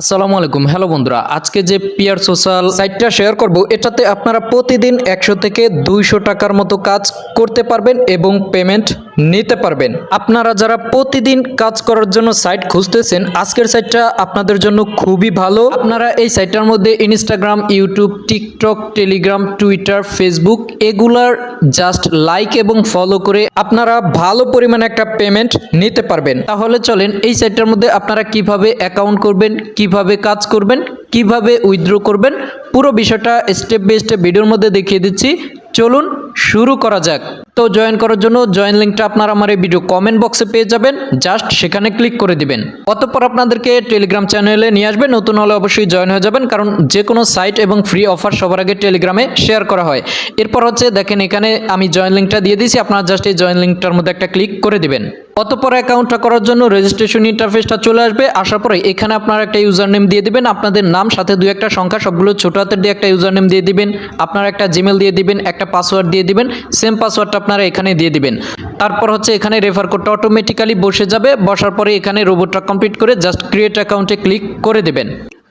আসসালামু আলাইকুম। হ্যালো বন্ধুরা, আজকে যে পিয়ার সোশ্যাল সাইটটা শেয়ার করব, এটাতে আপনারা প্রতিদিন 100 থেকে 200 টাকার মতো কাজ করতে পারবেন এবং পেমেন্ট নিতে পারবেন। আপনারা যারা প্রতিদিন কাজ করার জন্য সাইট খুঁজতেছেন, আজকের সাইটটা আপনাদের জন্য খুবই ভালো। আপনারা এই সাইটটার মধ্যে Instagram, YouTube, TikTok, Telegram, Twitter, Facebook এগুলার জাস্ট লাইক এবং ফলো করে আপনারা ভালো পরিমাণে একটা পেমেন্ট নিতে পারবেন। তাহলে চলেন এই সাইটটার মধ্যে আপনারা কিভাবে অ্যাকাউন্ট করবেন, কিভাবে কাজ করবেন, কিভাবে উইথড্র করবেন, পুরো বিষয়টা স্টেপ বাই স্টেপ ভিডিওর মধ্যে দেখিয়ে দিচ্ছি। চলুন শুরু করা যাক। তো জয়েন করার জন্য জয়েন লিঙ্কটা আপনারা আমার এই ভিডিও কমেন্ট বক্সে পেয়ে যাবেন, জাস্ট সেখানে ক্লিক করে দিবেন। অতঃপর আপনাদেরকে টেলিগ্রাম চ্যানেলে নিয়ে আসবে। নতুন হলে অবশ্যই জয়েন হয়ে যাবেন, কারণ যে কোনো সাইট এবং ফ্রি অফার সবার আগে টেলিগ্রামে শেয়ার করা হয়। এরপর হচ্ছে দেখেন, এখানে আমি জয়েন লিঙ্কটা দিয়ে দিয়েছি, আপনারা জাস্ট এই জয়েন লিঙ্কটার মধ্যে একটা ক্লিক করে দিবেন। অতঃপর অ্যাকাউন্টটা করার জন্য রেজিস্ট্রেশন ইন্টারফেসটা চলে আসবে। আসার পরে এখানে আপনারা একটা ইউজার নেম দিয়ে দিবেন, আপনাদের নাম সাথে দুই একটা সংখ্যা সবগুলো ছোট হাতের দিয়ে একটা ইউজার নেম দিয়ে দিবেন। আপনারা একটা জিমেল দিয়ে দিবেন, একটা পাসওয়ার্ড দিয়ে দিবেন, সেম পাসওয়ার্ডটা আপনারা এখানে দিয়ে দিবেন। তারপর হচ্ছে এখানে রেফার কোডটা অটোমেটিক্যালি বসে যাবে। বসার পরে এখানে রোবটটা কমপ্লিট করে জাস্ট ক্রিয়েট অ্যাকাউন্টে ক্লিক করে দেবেন।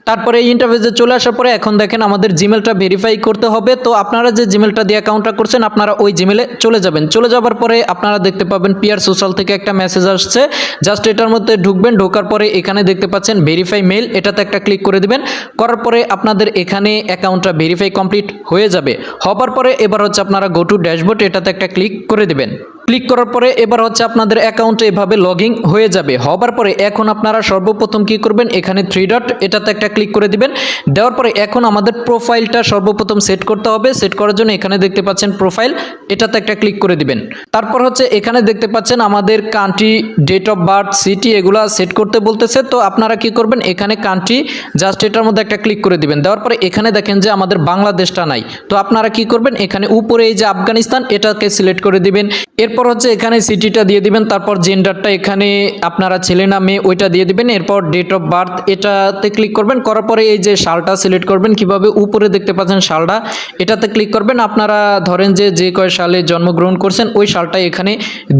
তারপরে এই ইন্টারফেসে চলে আসার পরে এখন দেখেন আমাদের জিমেলটা ভেরিফাই করতে হবে। তো আপনারা যে জিমেলটা দিয়ে অ্যাকাউন্টটা করছেন, আপনারা ওই জিমেলে চলে যাবেন। চলে যাওয়ার পরে আপনারা দেখতে পাবেন পিয়ার সোশ্যাল থেকে একটা মেসেজ আসছে। জাস্ট এটার মধ্যে ঢুকবেন। ঢোকার পরে এখানে দেখতে পাচ্ছেন ভেরিফাই মেল, এটাতে একটা ক্লিক করে দিবেন। করার পরে আপনাদের এখানে অ্যাকাউন্টটা ভেরিফাই কমপ্লিট হয়ে যাবে। হবার পরে এবার হচ্ছে আপনারা গো টু ড্যাশবোর্ড, এটাতে একটা ক্লিক করে দিবেন। ক্লিক করার পরে এবার হচ্ছে আপনাদের অ্যাকাউন্টে এভাবে লগ ইন হয়ে যাবে। হবার পরে এখন আপনারা সর্বপ্রথম কি করবেন, এখানে থ্রি ডট এটাতে একটা ক্লিক করে দিবেন। দেওয়ার পরে এখন আমাদের প্রোফাইলটা সর্বপ্রথম সেট করতে হবে। সেট করার জন্য এখানে দেখতে পাচ্ছেন প্রোফাইল, এটাতে একটা ক্লিক করে দিবেন। তারপর হচ্ছে এখানে দেখতে পাচ্ছেন আমাদের country, date of birth, city এগুলা সেট করতে বলতেছে। তো আপনারা কি করবেন, এখানে কান্ট্রি জাস্ট এটার মধ্যে একটা ক্লিক করে দিবেন। দেওয়ার পরে এখানে দেখেন যে আমাদের বাংলাদেশটা নাই। তো আপনারা কি করবেন, এখানে উপরে এই যে আফগানিস্তান এটাকে সিলেক্ট করে দিবেন। এরপর হচ্ছে এখানে সিটিটা দিয়ে দিবেন। তারপর জেন্ডারটা এখানে আপনারা ছেলে না মেয়ে ওইটা দিয়ে দিবেন। এরপর ডেট অফ বার্থ এটাতে ক্লিক করবেন। করার পরে এই যে সালটা সিলেক্ট করবেন, কিভাবে উপরে দেখতে পাচ্ছেন সালটা, এটাতে ক্লিক করবেন। আপনারা ধরেন যে কয় সালে জন্মগ্রহণ করছেন ওই সালটা এখানে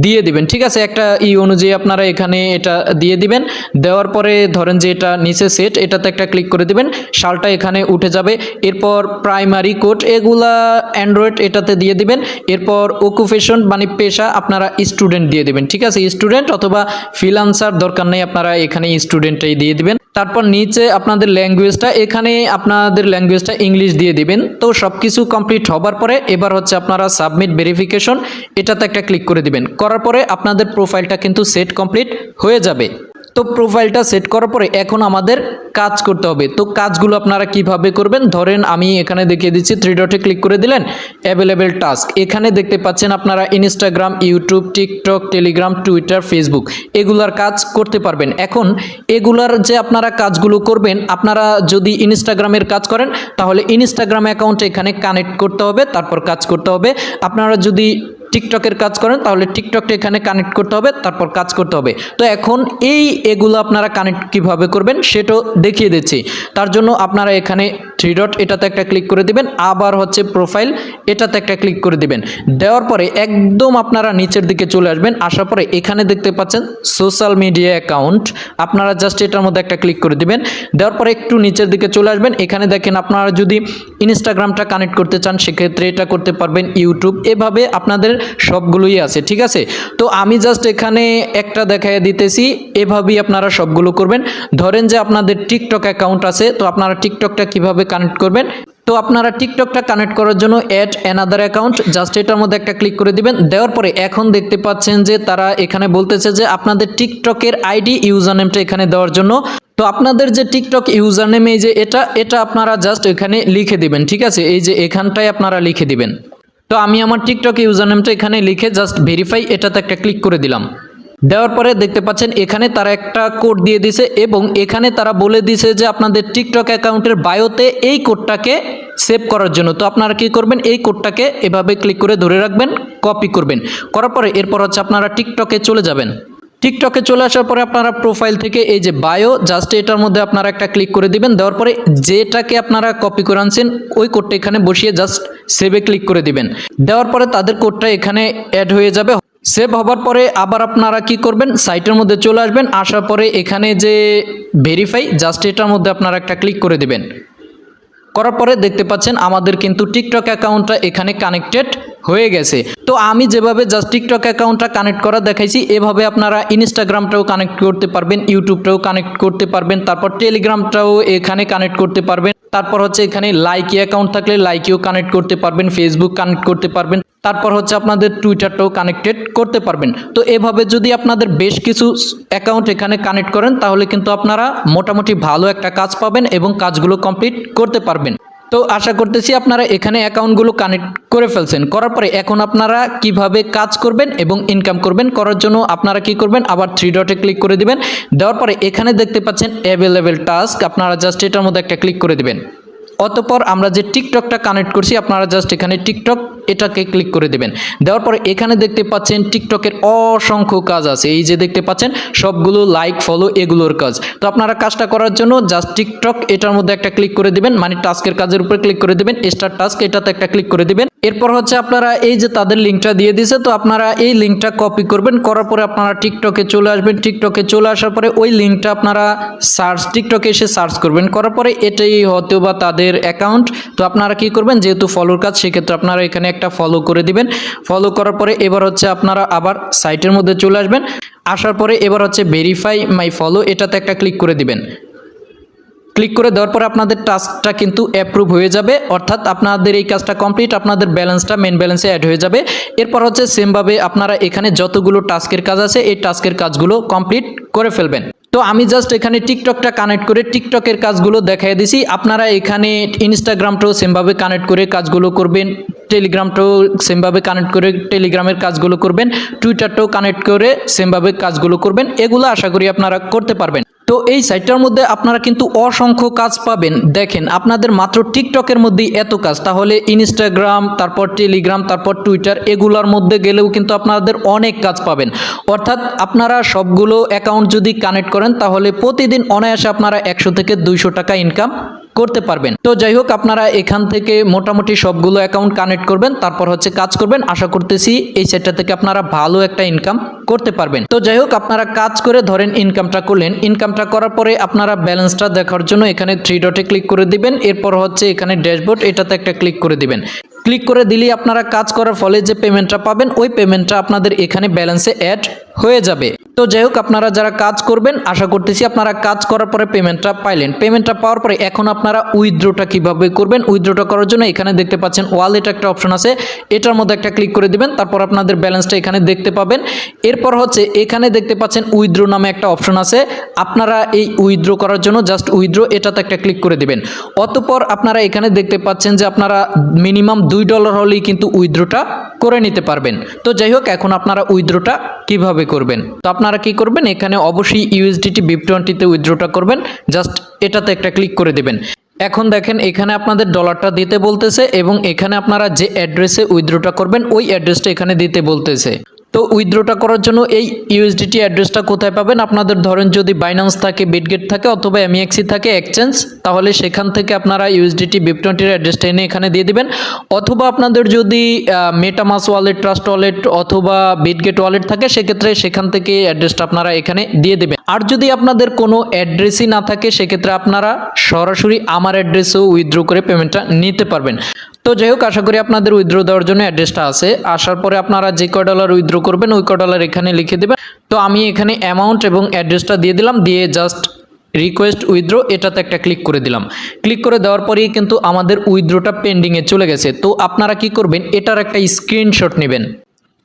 দিয়ে দিবেন। ঠিক আছে, একটা অনুযায়ী আপনারা এখানে এটা দিয়ে দিবেন। দেওয়ার পরে ধরেন যে এটা নিচে সেট, এটাতে একটা ক্লিক করে দিবেন, সালটা এখানে উঠে যাবে। এরপর প্রাইমারি কোড এগুলা অ্যান্ড্রয়েড এটাতে দিয়ে দিবেন। এরপর অকুপেশন মানে পেশা আপনারা স্টুডেন্ট দিয়ে দিবেন। ঠিক আছে, স্টুডেন্ট অথবা ফ্রিল্যান্সার দরকার নেই, আপনারা এখানে স্টুডেন্টটাই দিয়ে দিবেন। তারপর নিচে আপনাদের ল্যাঙ্গুয়েজটা, এখানে আপনাদের ল্যাঙ্গুয়েজটা ইংলিশ দিয়ে দিবেন। তো সব কিছু কমপ্লিট হবার পরে এবার হচ্ছে আপনারা সাবমিট ভেরিফিকেশন এটাতে একটা ক্লিক করে দিবেন। করার পরে আপনাদের প্রোফাইলটা কিন্তু সেট কমপ্লিট হয়ে যাবে। তো প্রোফাইলটা সেট করার পরে এখন আমাদের কাজ করতে হবে। তো কাজগুলো আপনারা কিভাবে করবেন, ধরেন আমি এখানে দেখিয়ে দিচ্ছি। থ্রি ডটে ক্লিক করে দিলেন, অ্যাভেলেবেল টাস্ক এখানে দেখতে পাচ্ছেন। আপনারা Instagram, YouTube, TikTok, Telegram, Twitter, Facebook এগুলার কাজ করতে পারবেন। এখন এগুলার যে আপনারা কাজগুলো করবেন, আপনারা যদি ইনস্টাগ্রামের কাজ করেন তাহলে ইনস্টাগ্রাম অ্যাকাউন্টে এখানে কানেক্ট করতে হবে, তারপর কাজ করতে হবে। আপনারা যদি টিকটকের কাজ করেন তাহলে টিকটকটা এখানে কানেক্ট করতে হবে, তারপর কাজ করতে হবে। তো এখন এগুলো আপনারা কানেক্ট কিভাবে করবেন সেটাও দেখিয়ে দিচ্ছি। তার জন্য আপনারা এখানে থ্রি ডট এটাতে একটা ক্লিক করে দিবেন। আবার হচ্ছে প্রোফাইল এটাতে একটা ক্লিক করে দিবেন। দেওয়ার পরে একদম আপনারা নিচের দিকে চলে আসবেন। আসার পরে এখানে দেখতে পাচ্ছেন সোশ্যাল মিডিয়া অ্যাকাউন্ট, আপনারা জাস্ট এটার মধ্যে একটা ক্লিক করে দিবেন। দেওয়ার পরে একটু নিচের দিকে চলে আসবেন। এখানে দেখেন আপনারা যদি ইনস্টাগ্রামটা কানেক্ট করতে চান সেক্ষেত্রে এটা করতে পারবেন, ইউটিউব এভাবে আপনাদের সবগুলোই আছে। ঠিক আছে, তো আমি জাস্ট এখানে একটা দেখাই দিতেছি, এভাবেই আপনারা সবগুলো করবেন। ধরেন যে আপনাদের টিকটক অ্যাকাউন্ট আছে, তো আপনারা টিকটকটা কিভাবে কানেক্ট করবেন, তো আপনারা টিকটকটা কানেক্ট করার জন্য অ্যাড অ্যানাদার অ্যাকাউন্ট জাস্ট এটার মধ্যে একটা ক্লিক করে দিবেন। দেওয়ার পরে এখন দেখতে পাচ্ছেন যে তারা এখানে বলতেছে যে আপনাদের টিকটকের আইডি ইউজার নেমটা এখানে দেওয়ার জন্য। তো আপনাদের যে টিকটক ইউজার নেম এই যে এটা আপনারা জাস্ট এখানে লিখে দিবেন। ঠিক আছে, এই যে এখানটায় আপনারা লিখে দিবেন। তো আমি আমার টিকটক ইউজার নেমটা এখানে লিখে জাস্ট ভেরিফাই এটাতে একটা ক্লিক করে দিলাম। দেওয়ার পরে দেখতে পাচ্ছেন এখানে তারা একটা কোড দিয়ে দিছে এবং এখানে তারা বলে দিছে যে আপনাদের টিকটক অ্যাকাউন্টের বায়োতে এই কোডটাকে সেভ করার জন্য। তো আপনারা কি করবেন, এই কোডটাকে এভাবে ক্লিক করে ধরে রাখবেন, কপি করবেন। করার পরে এরপর হচ্ছে আপনারা টিকটকে চলে যাবেন। টিকটকে চলে আসার পরে আপনারা প্রোফাইল থেকে এই যে বায়ো জাস্ট এটার মধ্যে আপনারা একটা ক্লিক করে দিবেন। দেওয়ার পরে যেটাকে আপনারা কপি করে আনছেন ওই কোডটা এখানে বসিয়ে জাস্ট সেভে ক্লিক করে দিবেন। দেওয়ার পরে তাদের কোডটা এখানে অ্যাড হয়ে যাবে। সেভ হবার পরে আবার আপনারা কি করবেন, সাইটের মধ্যে চলে আসবেন। আসার পরে এখানে যে ভেরিফাই, জাস্ট এটার মধ্যে আপনারা একটা ক্লিক করে দিবেন। করার পরে দেখতে পাচ্ছেন আমাদের কিন্তু টিকটক অ্যাকাউন্টটা এখানে কানেক্টেড হয়ে গেছে। তো আমি যেভাবে জাস্ট টিকটক অ্যাকাউন্টটা কানেক্ট করা দেখাইছি, এভাবে আপনারা ইনস্টাগ্রামটাও কানেক্ট করতে পারবেন, ইউটিউবটাও কানেক্ট করতে পারবেন, তারপর টেলিগ্রামটাও এখানে কানেক্ট করতে পারবেন, তারপর হচ্ছে এখানে লাইকি অ্যাকাউন্ট থাকলে লাইকিও কানেক্ট করতে পারবেন, ফেসবুক কানেক্ট করতে পারবেন, তারপর হচ্ছে আপনাদের টুইটারটাও কানেক্টেড করতে পারবেন। তো এভাবে যদি আপনাদের বেশ কিছু অ্যাকাউন্ট এখানে কানেক্ট করেন তাহলে কিন্তু আপনারা মোটামুটি ভালো একটা কাজ পাবেন এবং কাজগুলো কমপ্লিট করতে পারবেন। তো আশা করতেছি আপনারা এখানে অ্যাকাউন্টগুলো কানেক্ট করে ফেলছেন। করার পরে এখন আপনারা কিভাবে কাজ করবেন এবং ইনকাম করবেন, করার জন্য আপনারা কি করবেন, আবার থ্রি ডটে ক্লিক করে দিবেন। দেওয়ার পরে এখানে দেখতে পাচ্ছেন অ্যাভেলেবেল টাস্ক, আপনারা জাস্ট এটার মধ্যে একটা ক্লিক করে দিবেন। অতঃপর আমরা যে টিকটকটা কানেক্ট করছি আপনারা জাস্ট এখানে টিকটক এটাকে ক্লিক করে দেবেন। দেওয়ার পরে এখানে দেখতে পাচ্ছেন টিকটকের অসংখ্য কাজ আছে, এই যে দেখতে পাচ্ছেন সবগুলো লাইক ফলো এগুলোর কাজ। তো আপনারা কাজটা করার জন্য জাস্ট টিকটক এটার মধ্যে একটা ক্লিক করে দিবেন, মানে টাস্কের কাজের উপরে ক্লিক করে দিবেন, স্টার্ট টাস্ক এটাতে একটা ক্লিক করে দিবেন। এরপর হচ্ছে আপনারা এই যে তাদের লিঙ্কটা দিয়ে দিয়েছে, তো আপনারা এই লিঙ্কটা কপি করবেন। করার পরে আপনারা টিকটকে চলে আসবেন। টিকটকে চলে আসার পরে ওই লিঙ্কটা আপনারা টিকটকে এসে সার্চ করবেন। করার পরে এটাই হয়তো বা তাদের অ্যাকাউন্ট। তো আপনারা কি করবেন, যেহেতু ফলোর কাজ সেক্ষেত্রে আপনারা এখানে একটা ফলো করে দিবেন। ফলো করার পরে এবার হচ্ছে আপনারা আবার সাইটের মধ্যে চলে আসবেন। আসার পরে এবার হচ্ছে ভেরিফাই মাই ফলো এটাতে একটা ক্লিক করে দিবেন। ক্লিক করে দেওয়ার পরে আপনাদের টাস্কটা কিন্তু অ্যাপ্রুভ হয়ে যাবে, অর্থাৎ আপনাদের এই কাজটা কমপ্লিট, আপনাদের ব্যালেন্সটা মেন ব্যালেন্সে অ্যাড হয়ে যাবে। এরপর হচ্ছে সেমভাবে আপনারা এখানে যতগুলো টাস্কের কাজ আছে এই টাস্কের কাজগুলো কমপ্লিট করে ফেলবেন। তো আমি জাস্ট এখানে টিকটকটা কানেক্ট করে টিকটকের কাজগুলো দেখাই দিছি। আপনারা এখানে ইনস্টাগ্রামটাও সেমভাবে কানেক্ট করে কাজগুলো করবেন, টেলিগ্রামটাও সেমভাবে কানেক্ট করে টেলিগ্রামের কাজগুলো করবেন, টুইটারটাও কানেক্ট করে সেমভাবে কাজগুলো করবেন। এগুলো আশা করি আপনারা করতে পারবেন। তো এই সাইটটার মধ্যে আপনারা কিন্তু অসংখ্য কাজ পাবেন। দেখেন আপনাদের মাত্র টিকটকের মধ্যেই এত কাজ, তাহলে ইনস্টাগ্রাম, তারপর টেলিগ্রাম, তারপর টুইটার এগুলোর মধ্যে গেলেও কিন্তু আপনাদের অনেক কাজ পাবেন। অর্থাৎ আপনারা সবগুলো অ্যাকাউন্ট যদি কানেক্ট করেন তাহলে প্রতিদিন অনায়াসে আপনারা 100 থেকে 200 টাকা ইনকাম করতে পারবেন। তো যাই হোক আপনারা এখান থেকে মোটামুটি সবগুলো অ্যাকাউন্ট কানেক্ট করবেন, তারপর হচ্ছে কাজ করবেন। আশা করতেছি এই সাইটটা থেকে আপনারা ভালো একটা ইনকাম করতে পারবেন। তো যাই হোক আপনারা কাজ করে ধরেন ইনকামটা করলেন। ইনকামটা করার পরে আপনারা ব্যালেন্সটা দেখার জন্য এখানে থ্রি ডটে ক্লিক করে দিবেন। এরপর হচ্ছে এখানে ড্যাশবোর্ড এটাতে একটা ক্লিক করে দিবেন। ক্লিক করে দিলেই আপনারা কাজ করার ফলে যে পেমেন্টটা পাবেন ওই পেমেন্টটা আপনাদের এখানে ব্যালেন্সে অ্যাড হয়ে যাবে। তো যাই হোক আপনারা যারা কাজ করবেন আশা করতেছি আপনারা কাজ করার পরে পেমেন্টটা পাইলেন। পেমেন্টটা পাওয়ার পরে এখন আপনারা উইথড্রটা কিভাবে করবেন, উইথড্রটা করার জন্য এখানে দেখতে পাচ্ছেন ওয়ালেট একটা অপশন আছে, এটার মধ্যে একটা ক্লিক করে দিবেন। তারপর আপনাদের ব্যালেন্সটা এখানে দেখতে পাবেন। এরপর হচ্ছে এখানে দেখতে পাচ্ছেন উইথড্র নামে একটা অপশন আছে, আপনারা এই উইথড্র করার জন্য জাস্ট উইথড্র এটাতে একটা ক্লিক করে দিবেন। অতঃপর আপনারা এখানে দেখতে পাচ্ছেন যে আপনারা মিনিমাম $2 হলেই কিন্তু উইথড্রটা করে নিতে পারবেন। তো যাই হোক এখন আপনারা উইথড্রটা কিভাবে করবেন, তো আপনারা কি করবেন, এখানে অবশ্যই USDT BIP20 তে উইথড্রটা করবেন। জাস্ট এটাতে একটা ক্লিক করে দিবেন। এখন দেখেন এখানে আপনাদের ডলারটা দিতে বলতেছে এবং এখানে আপনারা যে অ্যাড্রেসে উইথড্রটা করবেন ওই অ্যাড্রেসটা এখানে দিতে বলতেছে। তো উইথড্রটা করার জন্য এই USDT অ্যাড্রেসটা কোথায় পাবেন, আপনাদের ধরেন যদি বাইন্যান্স থাকে, বিটগেট থাকে অথবা MEXC থাকে এক্সচেঞ্জ, তাহলে সেখান থেকে আপনারা USDT BIP20 এর অ্যাড্রেসটা এনে এখানে দিয়ে দিবেন। অথবা আপনাদের যদি মেটামাস্ক ওয়ালেট, ট্রাস্ট ওয়ালেট অথবা বিটগেট ওয়ালেট থাকে সেক্ষেত্রে সেখান থেকে অ্যাড্রেসটা আপনারা এখানে দিয়ে দেবেন। আর যদি আপনাদের কোনো অ্যাড্রেসই না থাকে সেক্ষেত্রে আপনারা সরাসরি আমার অ্যাড্রেসেও উইথড্র করে পেমেন্টটা নিতে পারবেন। তো যাই হোক আশা করি আপনাদের উইথড্র দেওয়ার জন্য অ্যাড্রেসটা আছে। আসার পরে আপনারা যে কয় ডলার উইথড্র করবেন ওই কয় ডলার এখানে লিখে দেবেন। তো আমি এখানে অ্যামাউন্ট এবং অ্যাড্রেসটা দিয়ে দিলাম, দিয়ে জাস্ট রিকোয়েস্ট উইথড্র এটাতে একটা ক্লিক করে দিলাম। ক্লিক করে দেওয়ার পরেই কিন্তু আমাদের উইথড্রটা পেন্ডিংয়ে চলে গেছে। তো আপনারা কি করবেন, এটার একটা স্ক্রিনশট নেবেন।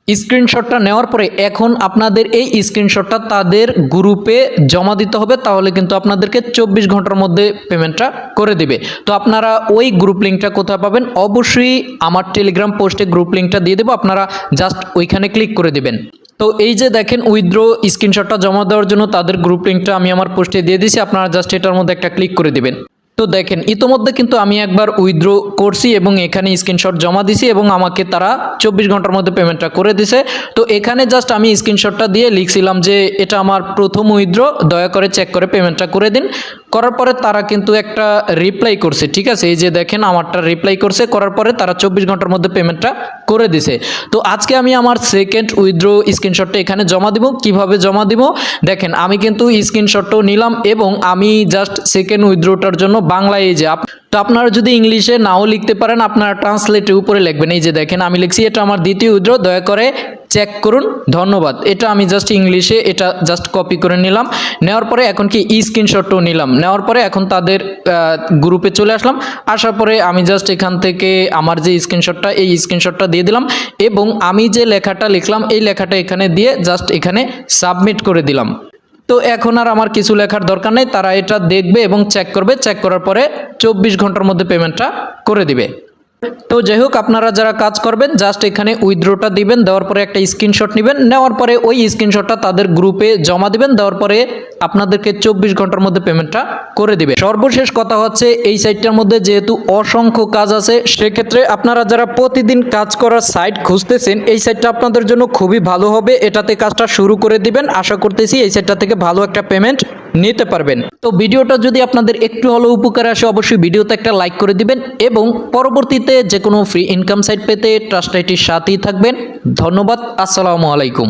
স্ক্রিনশটটা নেওয়ার পরে এখন আপনাদের এই স্ক্রিনশটটা তাদের গ্রুপে জমা দিতে হবে, তাহলে কিন্তু আপনাদেরকে 24 ঘন্টার মধ্যে পেমেন্টটা করে দিবে। তো আপনারা ওই গ্রুপ লিঙ্কটা কোথায় পাবেন, অবশ্যই আমার টেলিগ্রাম পোস্টে গ্রুপ লিঙ্কটা দিয়ে দেবো, আপনারা জাস্ট ওইখানে ক্লিক করে দিবেন। তো এই যে দেখেন উইথড্র স্ক্রিনশটটা জমা দেওয়ার জন্য তাদের গ্রুপ লিঙ্কটা আমি আমার পোস্টে দিয়ে দিয়েছি, আপনারা জাস্ট এটার মধ্যে একটা ক্লিক করে দিবেন। তো দেখেন ইতোমধ্যে কিন্তু আমি একবার উইথড্র করছি এবং এখানে স্ক্রিনশট জমা দিছি এবং আমাকে তারা 24 ঘন্টার মধ্যে পেমেন্টটা করে দিছে। তো এখানে জাস্ট আমি স্ক্রিনশটটা দিয়ে লিখছিলাম যে এটা আমার প্রথম উইথড্র, দয়া করে চেক করে পেমেন্টটা করে দিন। করার পরে তারা কিন্তু একটা রিপ্লাই করছে, ঠিক আছে, এই যে দেখেন আমারটা রিপ্লাই করছে, করার পরে তারা 24 ঘন্টার মধ্যে পেমেন্টটা করে দিছে। তো আজকে আমি আমার সেকেন্ড উইথড্র স্ক্রিনশটটা এখানে জমা দিব। কিভাবে জমা দিব দেখেন, আমি কিন্তু স্ক্রিনশটটাও নিলাম এবং আমি জাস্ট সেকেন্ড উইথড্রটার জন্য বাংলায় এই যে তো আপনারা যদি ইংলিশে নাও লিখতে পারেন আপনারা ট্রান্সলেটের উপরে লিখবেন। এই যে দেখেন আমি লিখছি এটা আমার দ্বিতীয় উইথড্র, দয়া করে চেক করুন, ধন্যবাদ। এটা আমি জাস্ট ইংলিশে এটা জাস্ট কপি করে নিলাম। নেওয়ার পরে এখন কি স্ক্রিনশটও নিলাম। নেওয়ার পরে এখন তাদের গ্রুপে চলে আসলাম। আসার পরে আমি জাস্ট এখান থেকে আমার যে স্ক্রিনশটটা এই স্ক্রিনশটটা দিয়ে দিলাম এবং আমি যে লেখাটা লিখলাম এই লেখাটা এখানে দিয়ে জাস্ট এখানে সাবমিট করে দিলাম। তো এখন আর আমার কিছু লেখার দরকার নেই, তারা এটা দেখবে এবং চেক করবে, চেক করার পরে 24 ঘন্টার মধ্যে পেমেন্টটা করে দিবে। তো যাই হোক, আপনারা যারা কাজ করবেন জাস্ট এখানে উইথড্রটা দিবেন, দেওয়ার পরে একটা স্ক্রিনশট নেবেন, নেওয়ার পরে ওই স্ক্রিনশটটা তাদের গ্রুপে জমা দিবেন, দেওয়ার পরে আপনাদেরকে 24 ঘন্টার মধ্যে পেমেন্টটা করে দিবে। সর্বশেষ কথা হচ্ছে এই সাইটটার মধ্যে যেহেতু অসংখ্য কাজ আছে, সেক্ষেত্রে আপনারা যারা প্রতিদিন কাজ করার সাইট খুঁজতেছেন এই সাইটটা আপনাদের জন্য খুবই ভালো হবে। এটাতে কাজটা শুরু করে দিবেন, আশা করতেছি এই সাইটটা থেকে ভালো একটা পেমেন্ট নিতে পারবেন। তো ভিডিওটা যদি আপনাদের একটু হলেও উপকারে আসে অবশ্যই ভিডিওতে একটা লাইক করে দিবেন এবং পরবর্তীতে যে কোনো ফ্রি ইনকাম সাইট পেতে ট্রাস্ট আইটির সাথেই থাকবেন। ধন্যবাদ, আসসালামু আলাইকুম।